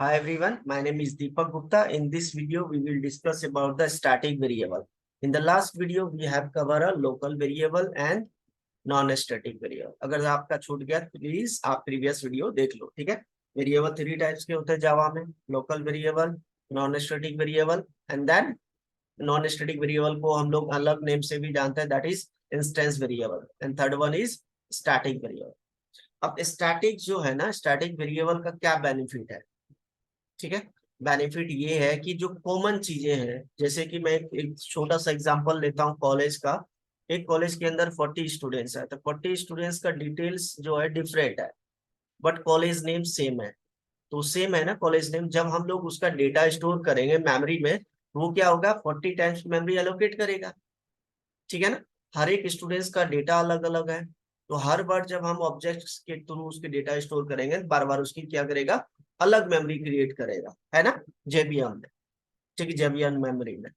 Hi everyone, my name is Deepak Gupta. In this video, we will discuss about the static variable. In the last video, we have covered a local variable and non-static variable. अगर आपका छूट गया तो please आप previous video देख लो, ठीक है। Variable three types के होते हैं जावा में, local variable, non static variable and then non static variable को हम लोग अलग नेम से भी जानते हैं, that is instance variable and third one is static variable. अब स्टैटिक जो है ना, स्टैटिक वेरिएबल का क्या बेनिफिट है, ठीक है। बेनिफिट ये है कि जो कॉमन चीजें हैं, जैसे कि मैं एक छोटा सा एग्जांपल लेता हूँ कॉलेज का। एक कॉलेज के अंदर 40 स्टूडेंट्स है, तो 40 स्टूडेंट्स का डिटेल्स जो है डिफरेंट है, बट कॉलेज नेम सेम है। तो सेम है ना कॉलेज नेम, जब हम लोग उसका डेटा स्टोर करेंगे मेमोरी में, वो क्या होगा, 40 टाइम्स मेमोरी एलोकेट करेगा, ठीक है ना। हर एक स्टूडेंट्स का डेटा अलग अलग है, तो हर बार जब हम ऑब्जेक्ट्स के थ्रू उसके डेटा स्टोर करेंगे, बार बार उसकी क्या करेगा, अलग मेमोरी क्रिएट करेगा, है ना, जेबीएम में, ठीक है, जेबीएम मेमोरी में।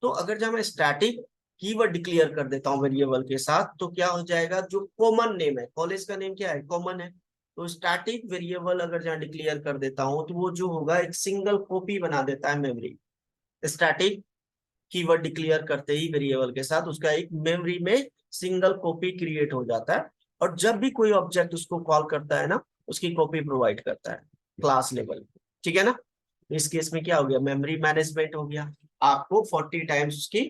तो अगर जब मैं स्टैटिक कीवर्ड डिक्लेयर कर देता हूँ वेरिएबल के साथ, तो क्या हो जाएगा, जो कॉमन नेम है, कॉलेज का नेम क्या है, कॉमन है, तो स्टैटिक वेरिएबल अगर जहाँ डिक्लेयर कर देता हूँ, तो वो जो होगा एक सिंगल कॉपी बना देता है मेमोरी। स्टैटिक कीवर्ड डिक्लेयर करते ही वेरिएबल के साथ उसका एक मेमोरी में सिंगल कॉपी क्रिएट हो जाता है, और जब भी कोई ऑब्जेक्ट उसको कॉल करता है ना, उसकी कॉपी प्रोवाइड करता है क्लास लेवल, ठीक है ना। इस केस में क्या हो गया, मेमोरी मैनेजमेंट हो गया। आपको 40 टाइम्स उसकी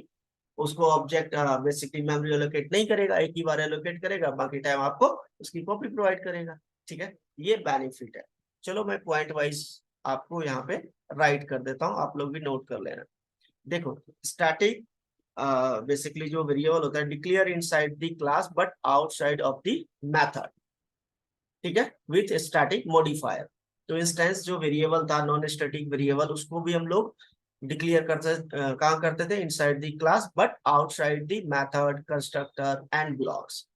उसको ऑब्जेक्ट बेसिकली मेमोरी एलोकेट नहीं करेगा, एक ही बार एलोकेट करेगा, बाकी टाइम आपको उसकी कॉपी प्रोवाइड करेगा, ठीक है। ये बेनिफिट है। चलो मैं पॉइंट वाइज आपको यहाँ पे राइट कर देता हूँ, आप लोग भी नोट कर लेना। देखो, स्टैटिक बेसिकली जो वेरिएबल होता है, declare inside the class but outside of the method, ठीक है, विथ स्टैटिक मॉडिफायर। तो इंस्टेंस जो वेरिएबल था, नॉन स्टैटिक वेरिएबल, उसको भी हम लोग डिक्लेयर करते कहाँ करते थे, inside the class but outside the method, constructor and blocks.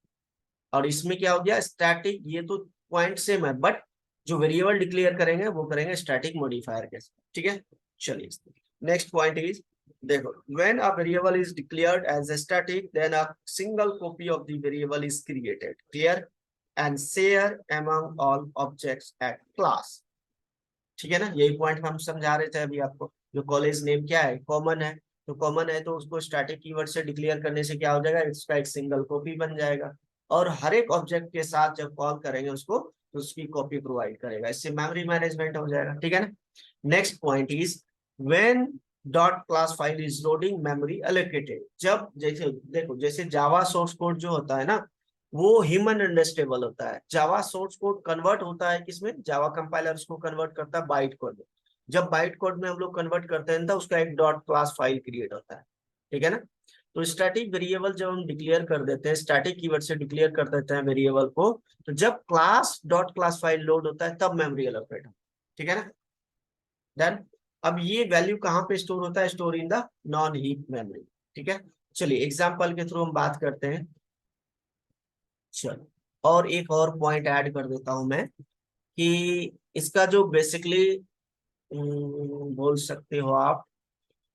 और इसमें क्या हो गया, स्टैटिक, ये तो पॉइंट सेम है, बट जो वेरिएबल डिक्लेयर करेंगे वो करेंगे स्टैटिक मॉडिफायर के साथ, ठीक है। चलिए, नेक्स्ट पॉइंट इज, देखो, when a variable is declared as a static, then a single copy of the variable is created, clear, and share among all objects at class, ठीक है ना। यही पॉइंट हम समझा रहे थे अभी आपको। जो कॉलेज नेम क्या है, कॉमन है, तो कॉमन है तो उसको स्टैटिक कीवर्ड से डिक्लेयर करने से क्या हो जाएगा, इसका एक सिंगल कॉपी बन जाएगा, और हर एक ऑब्जेक्ट के साथ जब कॉल करेंगे उसको, तो उसकी कॉपी प्रोवाइड करेगा, इससे मेमोरी मैनेजमेंट हो जाएगा, ठीक है ना। Next point is, when dot class file is loading memory allocated, जब जैसे देखो, जैसे जावा सोर्स कोड जो होता है ना, वो ह्यूमन अंडरस्टेबल होता है। जावा सोर्स कोड कन्वर्ट होता है किसमें, जावा कंपाइलर उसको कन्वर्ट करता है बाइट कोड में। जब बाइट कोड में हम लोग कन्वर्ट करते हैं तो उसका एक डॉट क्लास फाइल क्रिएट होता है, ठीक है ना। तो स्टैटिक वेरिएबल जब हम डिक्लेयर कर देते हैं, स्टैटिक कीवर्ड से डिक्लेयर कर देते हैं वेरिएबल को, तो जब class dot class file load होता है तब मेमोरी एलोकेट होता है, ठीक है ना। देन अब ये वैल्यू कहाँ पे स्टोर होता है, store in the non heap memory, ठीक है। चलिए एग्जांपल के थ्रू हम बात करते हैं। चलो, और एक और पॉइंट ऐड कर देता हूं मैं, कि इसका जो बेसिकली बोल सकते हो आप,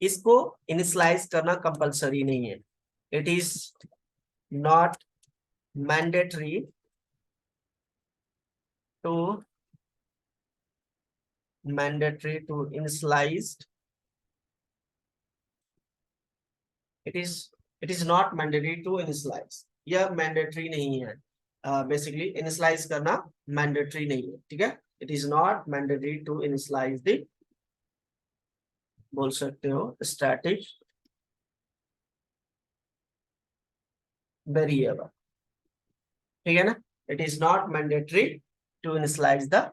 इसको इनिशियलाइज करना कंपलसरी नहीं है। It is not mandatory to to initialize, it is not mandatory to initialize, यह मैंडेटरी नहीं है। बेसिकली इनिशियलाइज करना मैंडेटरी नहीं है, ठीक है। It is not mandatory to initialize the, बोल सकते हो, स्टैटिक वेरिएबल, ठीक है ना। It is not mandatory to initialize the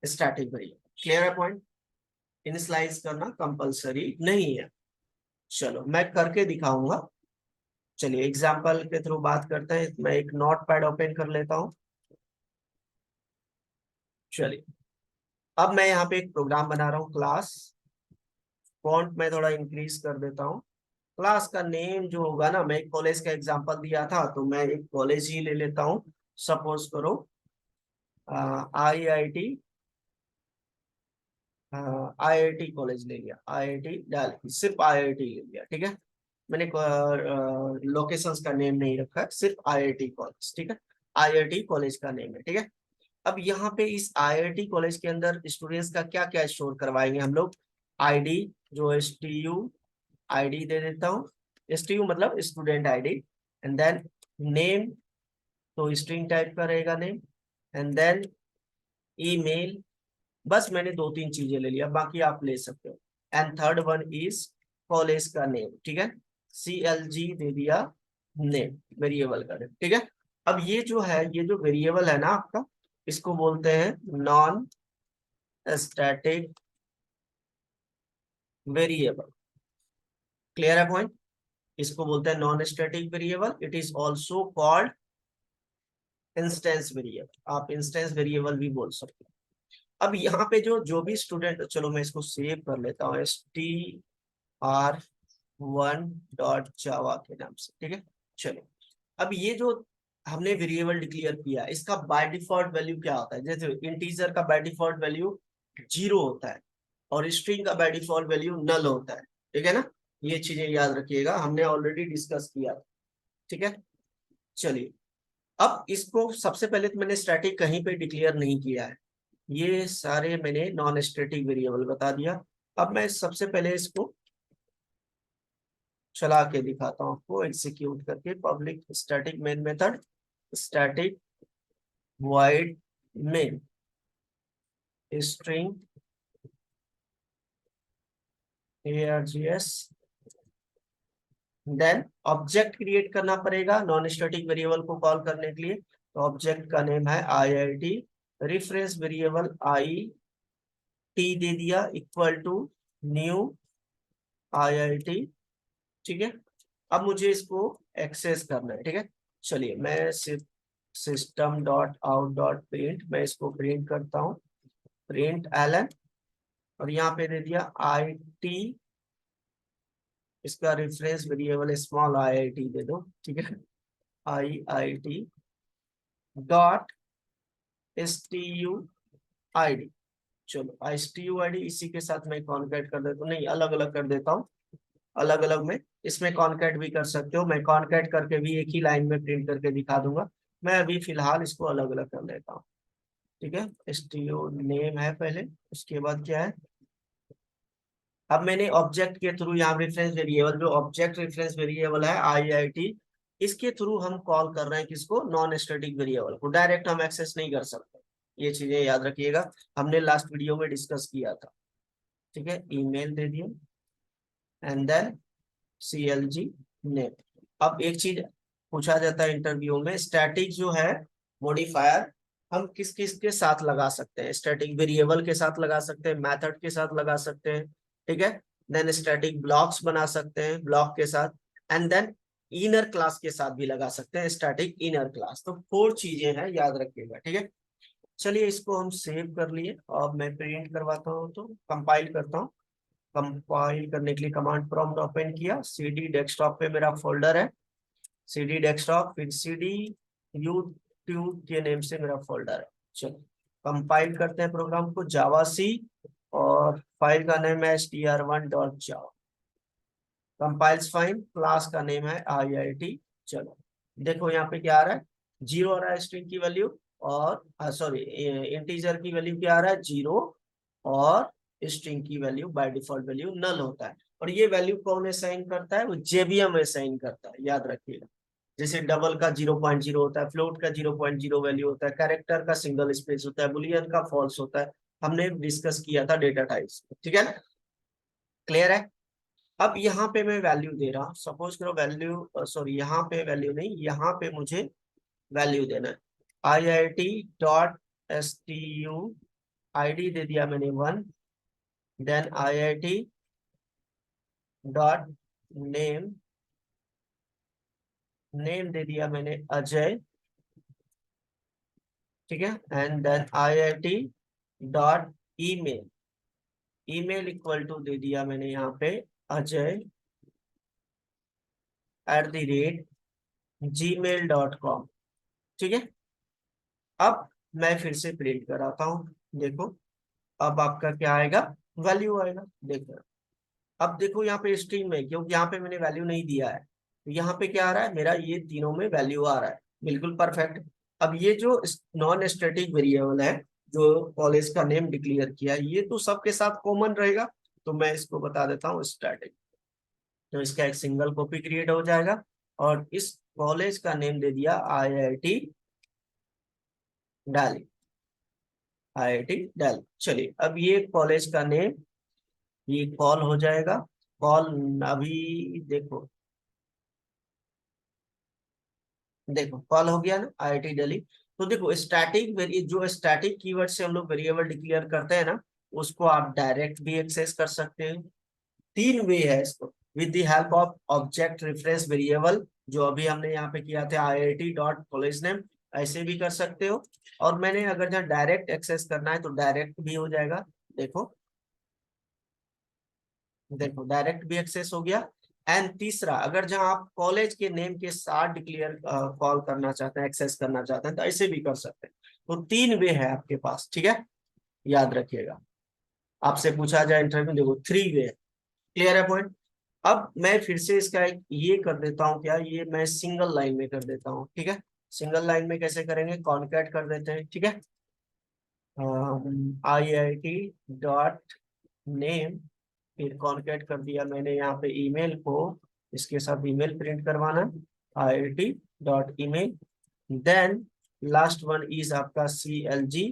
static variable, clear है पॉइंट। इनिशियलाइज करना कंपलसरी नहीं है। चलो मैं करके दिखाऊंगा। चलिए एग्जांपल के थ्रू बात करते हैं, मैं एक नोट पैड ओपन कर लेता हूं। चलिए, अब मैं यहाँ पे एक प्रोग्राम बना रहा हूँ, क्लास, फॉन्ट में थोड़ा इंक्रीज कर देता हूँ। क्लास का नेम जो होगा ना, मैं एक कॉलेज का एग्जांपल दिया था, तो मैं एक कॉलेज ही ले लेता हूँ। सपोज करो IIT, IIT कॉलेज ले लिया, IIT डाल सिर्फ IIT ले लिया, ठीक है। मैंने लोकेशंस का नेम नहीं रखा है, सिर्फ IIT कॉलेज, ठीक है। IIT कॉलेज का नेम है, ठीक है। अब यहाँ पे इस आईआईटी कॉलेज के अंदर स्टूडेंट्स का क्या क्या स्टोर करवाएंगे हम लोग, आईडी, जो एसटीयू आईडी दे देता हूँ, एसटीयू मतलब student ID, and then name, तो स्ट्रिंग टाइप का रहेगा नेम, एंड देन ईमेल। बस मैंने दो तीन चीजें ले लिया, बाकी आप ले सकते हो। And third one is college का नेम, ठीक है, CLG दे दिया नेम, वेरिएबल का नेम, ठीक है। अब ये जो है, ये जो वेरिएबल है ना आपका, इसको बोलते हैं नॉन स्टैटिक वेरिएबल। क्लियर है पॉइंट? इसको बोलते हैं non static variable. It is also called instance variable, आप इंस्टेंस वेरिएबल भी बोल सकते हो। अब यहाँ पे जो भी स्टूडेंट, चलो मैं इसको सेव कर लेता हूँ str1.java के नाम से, ठीक है। चलो, अब ये जो हमने वेरिएबल डिक्लेयर किया, इसका बाय डिफॉल्ट वैल्यू क्या होता है? जैसे इंटीजर का बाय डिफॉल्ट वैल्यू 0 होता है और स्ट्रिंग का बाय डिफॉल्ट वैल्यू नल होता है, ठीक है ना। ये चीजें याद रखिएगा, हमने ऑलरेडी डिस्कस किया, ठीक है। चलिए, अब इसको सबसे पहले तो मैंने स्टैटिक कहीं पे डिक्लेयर नहीं किया है, ये सारे मैंने नॉन स्टैटिक वेरिएबल बता दिया। अब मैं सबसे पहले इसको चला के दिखाता हूँ आपको, एग्जीक्यूट करके। Public static main method, static void main string args, then object create करना पड़ेगा नॉन स्टैटिक वेरिएबल को कॉल करने के लिए। तो ऑब्जेक्ट का नेम है IIT, रेफरेंस वेरिएबल IT दे दिया, इक्वल टू न्यू IIT, ठीक है। अब मुझे इसको एक्सेस करना है, ठीक है। चलिए, मैं सिर्फ system.out.print, मैं इसको प्रिंट करता हूँ, प्रिंट एलन, और यहाँ पे दे दिया IT, इसका रेफरेंस वेरिएबल स्मॉल IIT दे दो, ठीक है। IIT डॉट STUID, चलो STUID इसी के साथ मैं कॉन्कैट कर देता हूँ, नहीं अलग अलग कर देता हूँ, अलग अलग में इसमें कॉन्कैट भी कर सकते हो, मैं कॉन्कैट करके भी एक ही लाइन में प्रिंट करके दिखा दूंगा। मैं अभी फिलहाल इसको अलग अलग कर देता हूँ, ठीक है। STU नेम है पहले, उसके बाद क्या है, अब मैंने ऑब्जेक्ट के थ्रू यहाँ रेफरेंस वेरिएबल, जो ऑब्जेक्ट रेफरेंस वेरिएबल है IIT, इसके थ्रू हम कॉल कर रहे हैं किसको, नॉन स्टैटिक वेरिएबल को। डायरेक्ट हम एक्सेस नहीं कर सकते, ये चीजें याद रखिएगा, हमने लास्ट वीडियो में डिस्कस किया था, ठीक है। ईमेल दे दिया एंड देन CLG नेम। अब एक चीज पूछा जाता है इंटरव्यू में, स्टैटिक जो है मॉडिफायर हम किस किस के साथ लगा सकते हैं? स्टैटिक वेरिएबल के साथ लगा सकते हैं, मेथड के साथ लगा सकते हैं, ठीक है। देन स्टैटिक ब्लॉक्स बना सकते हैं ब्लॉक के साथ, एंड देन इनर क्लास के साथ भी लगा सकते हैं, स्टैटिक इनर क्लास। तो 4 चीजें हैं, याद रखिएगा, ठीक है। चलिए, इसको हम सेव कर लिए, अब मैं प्रिंट करवाता हूँ, तो कंपाइल करता हूँ। कंपाइल करने के लिए कमांड प्रॉम्प्ट ओपन किया, CD डेस्कटॉप पे मेरा फोल्डर है, CD डेस्कटॉप, फिर CD यूट्यूब के नेम से मेरा फोल्डर है। चलो, कंपाइल करते हैं प्रोग्राम को, जावा सी, और फाइल का नेम है str1.java, कंपाइल्स फाइन, क्लास का नेम है IIT। चलो, देखो यहाँ पे क्या आ रहा है, 0 आ रहा है स्ट्रिंग की वैल्यू, और सॉरी इंटीजर की वैल्यू क्या आ रहा है, 0, और स्ट्रिंग की वैल्यू बाय डिफॉल्ट वैल्यू नल होता है। और ये वैल्यू कौन असाइन करता है, वो JVM असाइन करता है, याद रखिएगा। जैसे डबल का 0.0 होता है, फ्लोट का 0.0 वैल्यू होता है, कैरेक्टर का सिंगल स्पेस होता है, बुलियन का फॉल्स होता है, हमने डिस्कस किया था डेटा टाइप्स, ठीक है ना। क्लियर है? अब यहाँ पे मैं वैल्यू दे रहा हूँ, सपोज करो वैल्यू, सॉरी यहाँ पे वैल्यू नहीं, यहाँ पे मुझे वैल्यू देना है। IIT.STUID दे दिया मैंने 1, then IIT dot name, name दे दिया मैंने अजय, ठीक है। And then IIT dot email, email equal to दे दिया मैंने यहाँ पे अजय @gmail.com, ठीक है। अब मैं फिर से प्रिंट कराता हूँ, देखो अब आपका क्या आएगा, वैल्यू आएगा, देखो। अब देखो यहाँ पे स्ट्रिंग में, क्योंकि यहाँ पे मैंने वैल्यू नहीं दिया है, तो यहाँ पे क्या आ रहा है, मेरा ये तीनों में वैल्यू आ रहा है, बिल्कुल परफेक्ट। अब ये जो नॉन स्टैटिक वेरिएबल है जो कॉलेज का नेम डिक्लेयर किया है, ये तो सबके साथ कॉमन रहेगा, तो मैं इसको बता देता हूँ स्टैटिक। तो इसका एक सिंगल कॉपी क्रिएट हो जाएगा और इस कॉलेज का नेम दे दिया IIT दिल्ली, IIT दिल्ली। चलिए अब ये कॉलेज का नेम ये कॉल हो जाएगा। कॉल अभी देखो, देखो कॉल हो गया ना IIT दिल्ली। तो देखो स्टैटिक वेरिए जो स्टैटिक कीवर्ड से हम लोग वेरिएबल डिक्लेयर करते हैं ना, उसको आप डायरेक्ट भी एक्सेस कर सकते हैं। तीन वे है इसको, with the help of object reference variable, जो अभी हमने यहाँ पे किया था IIT डॉट कॉलेज नेम, ऐसे भी कर सकते हो। और मैंने अगर जहाँ डायरेक्ट एक्सेस करना है तो डायरेक्ट भी हो जाएगा। देखो, देखो डायरेक्ट भी एक्सेस हो गया। एंड तीसरा, अगर जहां आप कॉलेज के नेम के साथ डिक्लेयर कॉल करना चाहते हैं, एक्सेस करना चाहते हैं, तो ऐसे भी कर सकते हैं। तो तीन वे है आपके पास, ठीक है, याद रखिएगा। आपसे पूछा जाए इंटरव्यू, देखो थ्री वे है। क्लियर है पॉइंट। अब मैं फिर से इसका एक ये कर देता हूँ, क्या ये मैं सिंगल लाइन में कर देता हूँ, ठीक है। सिंगल लाइन में कैसे करेंगे, कॉन्कैट कर देते हैं, ठीक है। IIT डॉट नेम, फिर कॉन्कैट कर दिया मैंने यहाँ पे ईमेल को, इसके साथ ईमेल प्रिंट करवाना, IIT dot email. Then last one is आपका CLG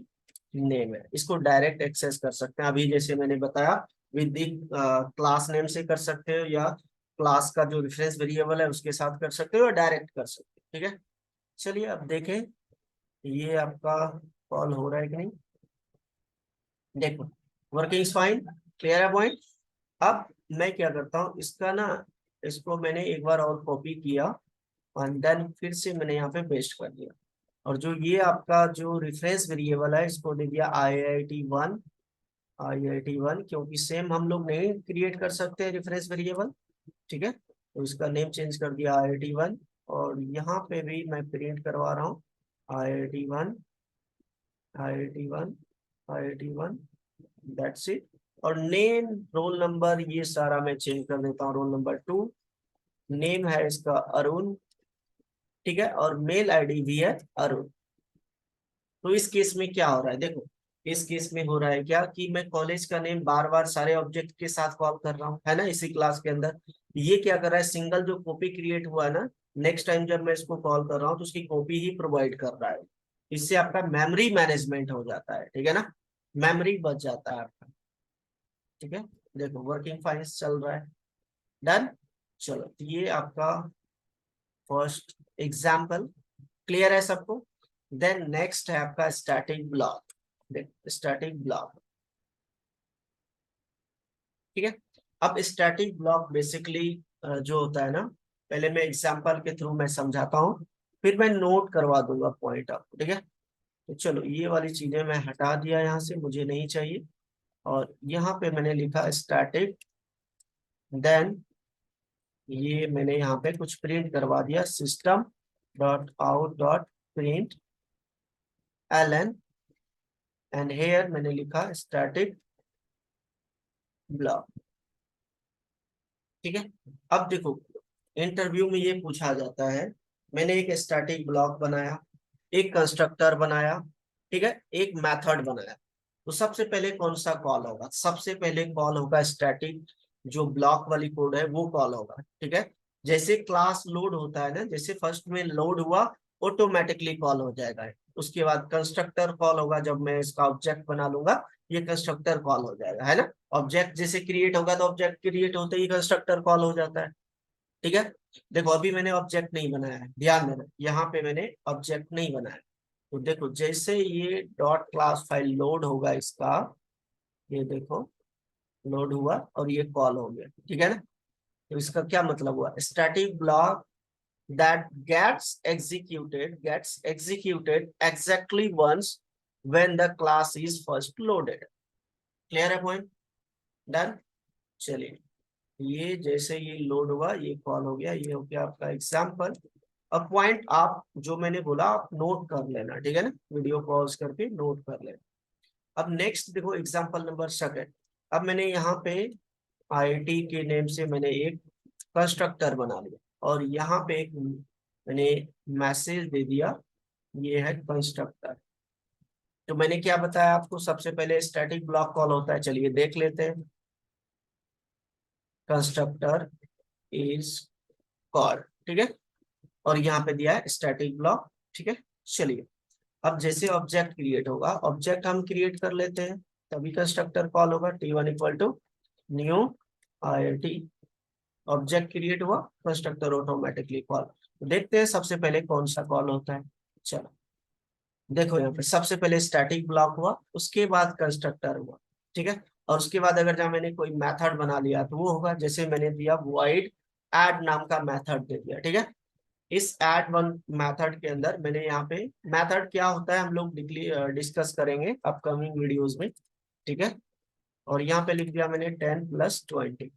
नेम है। इसको डायरेक्ट एक्सेस कर सकते हैं, अभी जैसे मैंने बताया विद क्लास नेम से कर सकते हो, या क्लास का जो रेफरेंस वेरिएबल है उसके साथ कर सकते हो, या डायरेक्ट कर सकते हो, ठीक है। चलिए अब देखें ये आपका कॉल हो रहा है कि नहीं। देखो वर्किंग फाइन, क्लियर है पॉइंट। अब मैं क्या करता हूँ इसका ना, इसको मैंने एक बार और कॉपी किया और देन फिर से मैंने यहाँ पे पेस्ट कर दिया। और जो ये आपका जो रेफरेंस वेरिएबल है इसको दे दिया IIT1, IIT1, क्योंकि सेम हम लोग नहीं क्रिएट कर सकते रेफरेंस वेरिएबल, ठीक है। तो इसका नेम चेंज कर दिया IIT1, और यहाँ पे भी मैं प्रिंट करवा रहा हूँ IIT1, IIT1, IIT1, that's it. और नेम, रोल नंबर, ये सारा मैं चेंज कर देता हूँ, रोल नंबर 2। नेम है इसका अरुण, ठीक है, और मेल ID भी है अरुण। तो इस केस में क्या हो रहा है, देखो इस केस में हो रहा है क्या कि मैं कॉलेज का नेम बार बार सारे ऑब्जेक्ट के साथ कॉल कर रहा हूँ, है ना, इसी क्लास के अंदर। ये क्या कर रहा है, सिंगल जो कॉपी क्रिएट हुआ है ना, नेक्स्ट टाइम जब मैं इसको कॉल कर रहा हूँ तो उसकी कॉपी ही प्रोवाइड कर रहा है। इससे आपका मेमोरी मैनेजमेंट हो जाता है, ठीक है ना, मेमोरी बच जाता है आपका, ठीक है। देखो वर्किंग फाइन चल रहा है, डन। चलो तो ये आपका फर्स्ट एग्जाम्पल, क्लियर है सबको। देन नेक्स्ट है आपका स्टैटिक ब्लॉक। स्टैटिक ब्लॉक, ठीक है। अब स्टैटिक ब्लॉक बेसिकली जो होता है ना, पहले मैं एग्जांपल के थ्रू मैं समझाता हूँ, फिर मैं नोट करवा दूंगा पॉइंट आपको, ठीक है। तो चलो ये वाली चीजें मैं हटा दिया यहाँ से, मुझे नहीं चाहिए। और यहाँ पे मैंने लिखा स्टैटिक, देन ये मैंने यहाँ पे कुछ प्रिंट करवा दिया, system dot out dot print LN, and here मैंने लिखा स्टैटिक ब्लॉक, ठीक है। अब देखो इंटरव्यू में ये पूछा जाता है, मैंने एक स्टैटिक ब्लॉक बनाया, एक कंस्ट्रक्टर बनाया, ठीक है, एक मेथड बनाया। तो सबसे पहले कौन सा कॉल होगा, सबसे पहले कॉल होगा स्टैटिक, जो ब्लॉक वाली कोड है वो कॉल होगा, ठीक है। जैसे क्लास लोड होता है ना, जैसे फर्स्ट में लोड हुआ ऑटोमेटिकली कॉल हो जाएगा। उसके बाद कंस्ट्रक्टर कॉल होगा, जब मैं इसका ऑब्जेक्ट बना लूंगा ये कंस्ट्रक्टर कॉल हो जाएगा, है ना। ऑब्जेक्ट जैसे क्रिएट होगा तो ऑब्जेक्ट क्रिएट होते ही कंस्ट्रक्टर कॉल हो जाता है, ठीक है। देखो अभी मैंने ऑब्जेक्ट नहीं बनाया है, ध्यान देना, यहाँ पे मैंने ऑब्जेक्ट नहीं बनाया। तो देखो जैसे ये डॉट क्लास फाइल लोड होगा इसका, ये देखो लोड हुआ और ये कॉल हो गया, ठीक है ना। तो इसका क्या मतलब हुआ, static block that gets executed exactly once when the class is first loaded। Clear है पॉइंट, डन। चलिए ये जैसे ये लोड हुआ ये कॉल हो गया, ये हो गया आपका एग्जाम्पल। अब पॉइंट आप जो मैंने बोला आप नोट कर लेना, ठीक है ना, वीडियो पॉज करके नोट कर लेना। अब नेक्स्ट देखो एग्जाम्पल नंबर सेकंड। अब मैंने यहाँ पे IIT के नेम से मैंने एक कंस्ट्रक्टर बना लिया, और यहाँ पे एक मैंने मैसेज दे दिया ये है कंस्ट्रक्टर। तो मैंने क्या बताया आपको, सबसे पहले स्टैटिक ब्लॉक कॉल होता है, चलिए देख लेते हैं। कंस्ट्रक्टर इज कॉल, ठीक है, और यहाँ पे दिया है स्टैटिक ब्लॉक, ठीक है। चलिए, अब जैसे ऑब्जेक्ट क्रिएट होगा, ऑब्जेक्ट हम क्रिएट कर लेते हैं, तभी कंस्ट्रक्टर कॉल होगा। T1 equal to new IRT, object create हुआ, कंस्ट्रक्टर ऑटोमेटिकली कॉल। तो देखते हैं सबसे पहले कौन सा कॉल होता है। चलो देखो, यहाँ पे सबसे पहले स्टैटिक ब्लॉक हुआ, उसके बाद कंस्ट्रक्टर हुआ, ठीक है। और उसके बाद अगर जहाँ मैंने कोई मेथड बना लिया तो वो होगा, जैसे मैंने दिया void add नाम का मेथड दे दिया, ठीक है। इस add वन मेथड के अंदर मैंने यहाँ पे, मेथड क्या होता है हम लोग डिस्कस करेंगे अपकमिंग वीडियोस में, ठीक है। और यहाँ पे लिख दिया मैंने 10+20।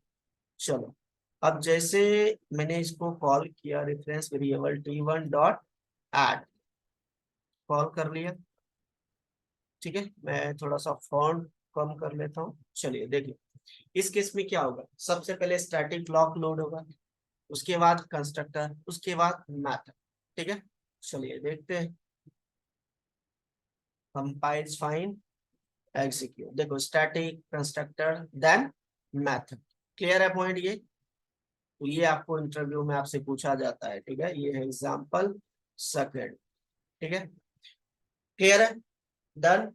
चलो, अब जैसे मैंने इसको कॉल किया, reference variable T1 dot add call कर लिया, ठीक है। मैं थोड़ा सा फॉन्ट कम कर लेता हूँ। चलिए देखिए, इस केस में क्या होगा, सबसे पहले स्टैटिक ब्लॉक लोड होगा, उसके बाद कंस्ट्रक्टर, उसके बाद मैथड, ठीक है। चलिए देखते हैं, कंपाइल्स फाइन एग्जीक्यूट। देखो, static, constructor, then method. Clear है पॉइंट ये? तो ये आपको इंटरव्यू में आपसे पूछा जाता है, ठीक है। ये है एग्जाम्पल सेकंड, ठीक है। क्लियर है? डन।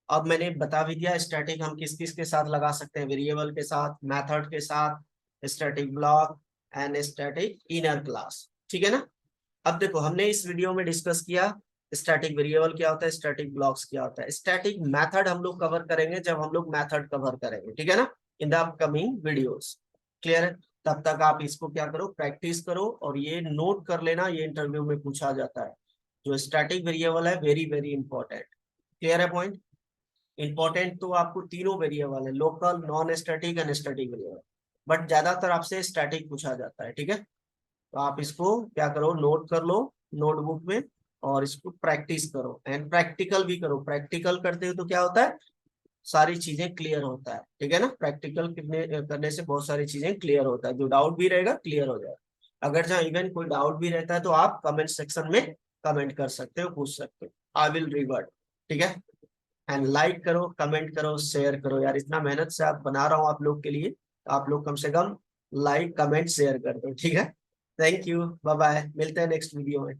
अब मैंने बता भी दिया स्टैटिक हम किस किस के साथ लगा सकते हैं, वेरिएबल के साथ, मेथड के साथ, static block and static inner class, ठीक है ना। अब देखो, हमने इस वीडियो में डिस्कस किया स्टैटिक वेरिएबल क्या होता है, स्टैटिक ब्लॉक्स क्या होता है, स्टैटिक मेथड हम लोग कवर करेंगे जब हम लोग मेथड कवर करेंगे, ठीक है ना, in the upcoming videos. Clear है? तब तक आप इसको क्या करो, प्रैक्टिस करो, और ये नोट कर लेना, ये इंटरव्यू में पूछा जाता है। जो स्टैटिक वेरिएबल है, वेरी वेरी इंपॉर्टेंट। क्लियर है पॉइंट? इंपॉर्टेंट तो आपको तीनों वेरिएबल है, local, non static and static variable, but ज्यादातर आपसे स्टैटिक पूछा जाता है, ठीक है। तो आप इसको क्या करो, नोट कर लो नोटबुक में, और इसको प्रैक्टिस करो एंड प्रैक्टिकल भी करो। प्रैक्टिकल करते हो तो क्या होता है, सारी चीजें क्लियर होता है, ठीक है ना। प्रैक्टिकल करने से बहुत सारी चीजें क्लियर होता है, जो डाउट भी रहेगा क्लियर हो जाएगा। अगर जहाँ इवन कोई डाउट भी रहता है तो आप कमेंट सेक्शन में कमेंट कर सकते हो, पूछ सकते हो, आई विल रिवर्ट, ठीक है। एंड लाइक करो, कमेंट करो, शेयर करो यार, इतना मेहनत से आप बना रहा हूँ आप लोग के लिए, तो आप लोग कम से कम लाइक कमेंट शेयर कर दो, ठीक है। थैंक यू, बाय बाय, मिलते हैं नेक्स्ट वीडियो में।